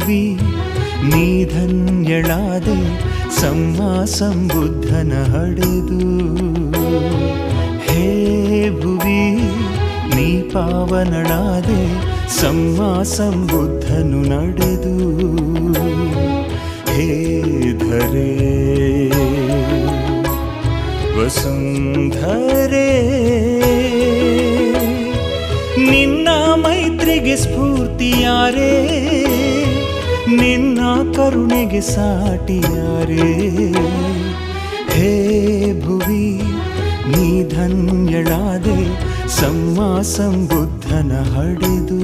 ಭುವಿ ನೀ ಧನ್ಯಳಾದೆ ಸಮ್ಮ ಸಂಬುದ್ಧನ ಹಡೆದು. ಹೇ ಭುವಿ ನೀ ಪಾವನಳಾದೆ ಸಮ್ಮ ಸಂಬುದ್ಧನು ನಡೆದು. ಹೇ ಧರೆ ವಸುಂಧರೆ ನಿನ್ನ ಮೈತ್ರಿಗೆ ಸ್ಫೂರ್ತಿಯಾರೇ, ನಿನ್ನ ಕರುಣೆಗೆ ಸಾಟಿಯಾರೇ. ಹೇ ಭುವಿ ನೀ ಧನ್ಯಳಾದೆ ಸಮ್ಮ ಸಂಬುದ್ಧನ ಹಡೆದು.